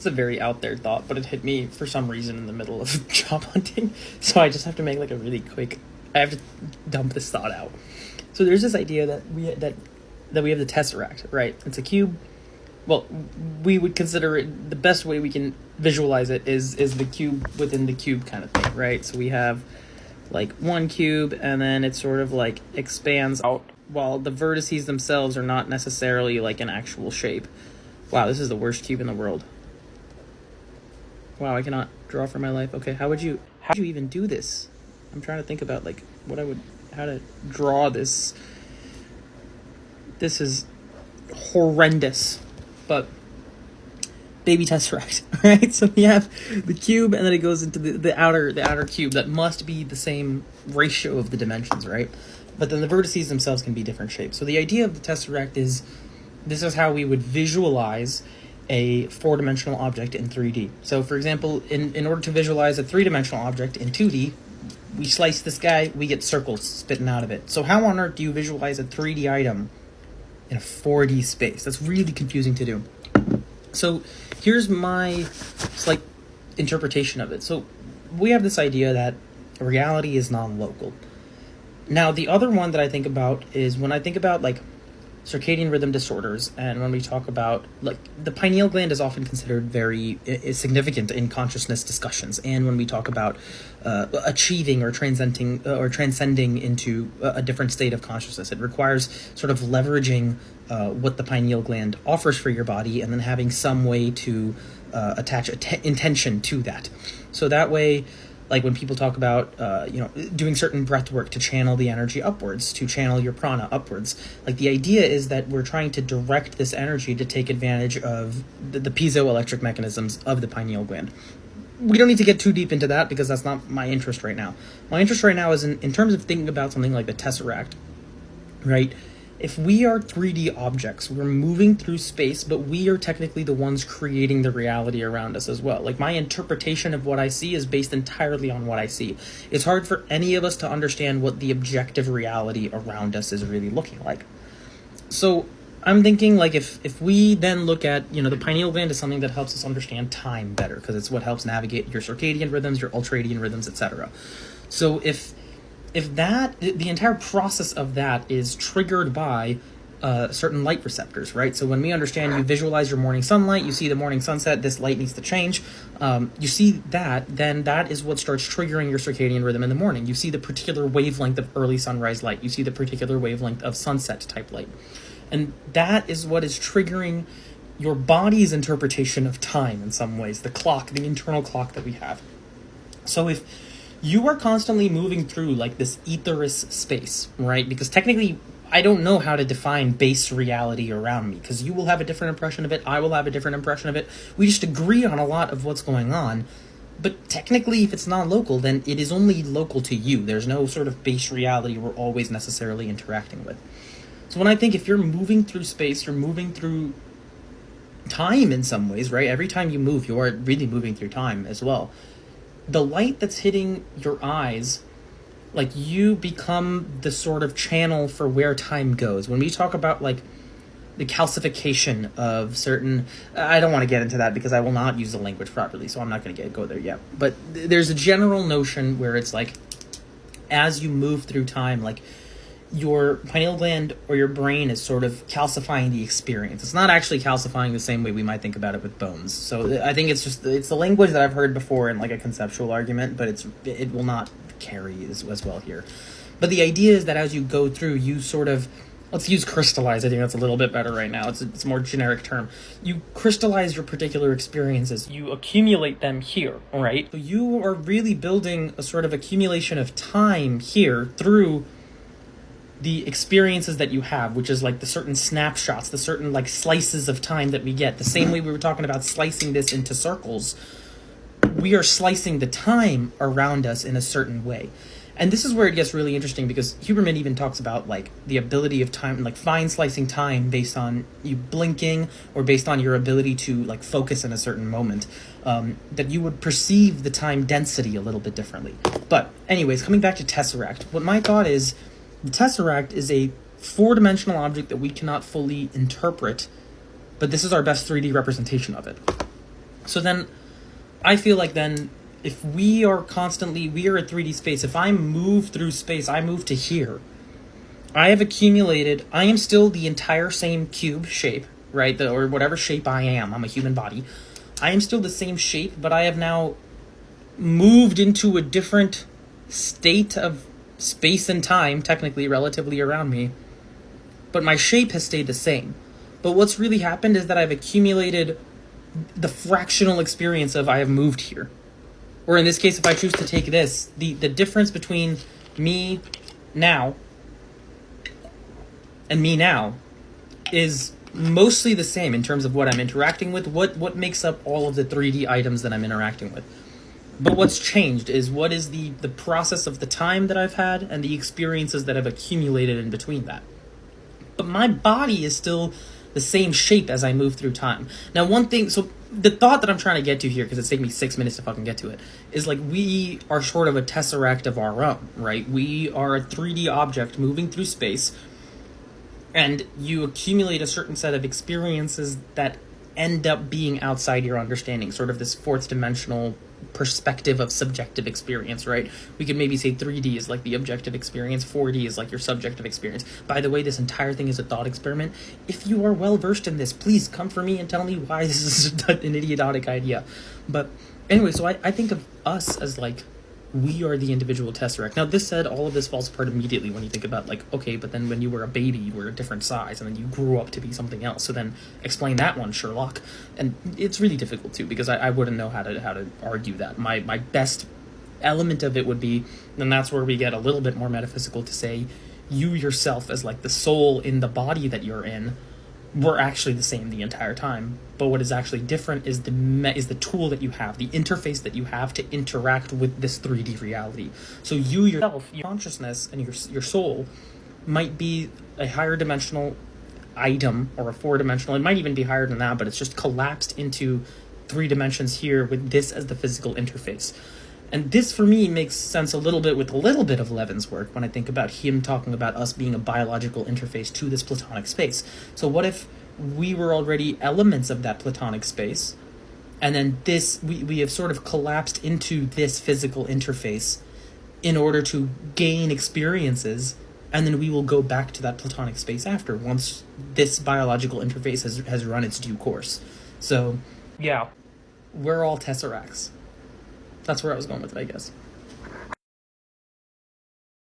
It's a very out there thought, but it hit me for some reason in the middle of job hunting. So I just have to make like a really quick. I have to dump this thought out. So there's this idea that we have the Tesseract, right? It's a cube. Well, we would consider it the best way we can visualize it is the cube within the cube kind of thing, right? So we have like one cube, and then it sort of like expands out, while the vertices themselves are not necessarily like an actual shape. Wow, this is the worst cube in the world. Wow, I cannot draw for my life. Okay, how would you even do this? I'm trying to think about like how to draw this. This is horrendous, but baby Tesseract, right? So we have the cube, and then it goes into the outer cube that must be the same ratio of the dimensions, right? But then the vertices themselves can be different shapes. So the idea of the Tesseract is, this is how we would visualize a four-dimensional object in 3D. So for example, in order to visualize a three-dimensional object in 2D, we slice this guy, we get circles spitting out of it. So how on earth do you visualize a 3D item in a 4D space? That's really confusing to do. So here's my slight interpretation of it. So we have this idea that reality is non-local. Now, the other one that I think about is when I think about like circadian rhythm disorders, and when we talk about like the pineal gland is often considered very significant in consciousness discussions, and when we talk about achieving or transcending into a different state of consciousness, it requires sort of leveraging what the pineal gland offers for your body, and then having some way to attach intention to that. So that way, like when people talk about, doing certain breath work to channel the energy upwards, to channel your prana upwards, like the idea is that we're trying to direct this energy to take advantage of the piezoelectric mechanisms of the pineal gland. We don't need to get too deep into that because that's not my interest right now. My interest right now is in terms of thinking about something like the Tesseract, right? If we are 3D objects, we're moving through space, but we are technically the ones creating the reality around us as well. Like my interpretation of what I see is based entirely on what I see. It's hard for any of us to understand what the objective reality around us is really looking like. So I'm thinking like if we then look at, the pineal gland is something that helps us understand time better, because it's what helps navigate your circadian rhythms, your ultradian rhythms, etc. So if that, the entire process of that is triggered by certain light receptors, right? So when we understand, you visualize your morning sunlight, you see the morning sunset, this light needs to change, you see that, then that is what starts triggering your circadian rhythm in the morning. You see the particular wavelength of early sunrise light, you see the particular wavelength of sunset type light. And that is what is triggering your body's interpretation of time in some ways, the clock, the internal clock that we have. So if you are constantly moving through like this etherous space, right? Because technically, I don't know how to define base reality around me, because you will have a different impression of it, I will have a different impression of it. We just agree on a lot of what's going on. But technically, if it's non-local, then it is only local to you. There's no sort of base reality we're always necessarily interacting with. So when I think if you're moving through space, you're moving through time in some ways, right? Every time you move, you are really moving through time as well. The light that's hitting your eyes, like you become the sort of channel for where time goes. When we talk about like the calcification of certain, I don't want to get into that because I will not use the language properly, so I'm not going to go there yet. But there's a general notion where it's like, as you move through time, like your pineal gland or your brain is sort of calcifying the experience. It's not actually calcifying the same way we might think about it with bones. So I think it's the language that I've heard before in like a conceptual argument, but it will not carry as well here. But the idea is that as you go through, you sort of, let's use crystallize. I think that's a little bit better right now. It's a more generic term. You crystallize your particular experiences. You accumulate them here, right? So you are really building a sort of accumulation of time here through the experiences that you have, which is like the certain snapshots, the certain like slices of time that we get. The same way we were talking about slicing this into circles, we are slicing the time around us in a certain way. And this is where it gets really interesting, because Huberman even talks about like the ability of time, like fine slicing time based on you blinking or based on your ability to like focus in a certain moment, that you would perceive the time density a little bit differently. But anyways, coming back to Tesseract, what my thought is, the Tesseract is a four-dimensional object that we cannot fully interpret, but this is our best 3D representation of it. So then I feel like then if we are a 3D space, if I move through space, I move to here. I am still the entire same cube shape, right? Or whatever shape I am. I'm a human body. I am still the same shape, but I have now moved into a different state of space and time, technically, relatively around me. But my shape has stayed the same. But what's really happened is that I've accumulated the fractional experience of I have moved here. Or in this case, if I choose to take this, the difference between me now and me now is mostly the same in terms of what I'm interacting with, what makes up all of the 3D items that I'm interacting with. But what's changed is what is the process of the time that I've had and the experiences that have accumulated in between that. But my body is still the same shape as I move through time. Now, one thing, so the thought that I'm trying to get to here, because it's taken me 6 minutes to fucking get to it, is like we are sort of a tesseract of our own, right? We are a 3D object moving through space, and you accumulate a certain set of experiences that end up being outside your understanding, sort of this fourth dimensional perspective of subjective experience, right? We could maybe say 3D is like the objective experience, 4D is like your subjective experience. By the way, this entire thing is a thought experiment. If you are well versed in this, please come for me and tell me why this is an idiotic idea. But anyway, so I think of us as like, we are the individual Tesseract. Now, this said, all of this falls apart immediately when you think about, like, okay, but then when you were a baby, you were a different size, and then you grew up to be something else. So then explain that one, Sherlock. And it's really difficult, too, because I wouldn't know how to argue that. My best element of it would be, and that's where we get a little bit more metaphysical, to say you yourself as, like, the soul in the body that you're in, we're actually the same the entire time. But what is actually different is the tool that you have, the interface that you have to interact with this 3D reality. So you yourself, your consciousness and your soul might be a higher dimensional item, or a 4-dimensional, it might even be higher than that, but it's just collapsed into 3 dimensions here with this as the physical interface. And this, for me, makes sense a little bit with a little bit of Levin's work when I think about him talking about us being a biological interface to this platonic space. So what if we were already elements of that platonic space, and then we have sort of collapsed into this physical interface in order to gain experiences, and then we will go back to that platonic space after, once this biological interface has run its due course. So, yeah, we're all Tesseracts. That's where I was going with it, I guess.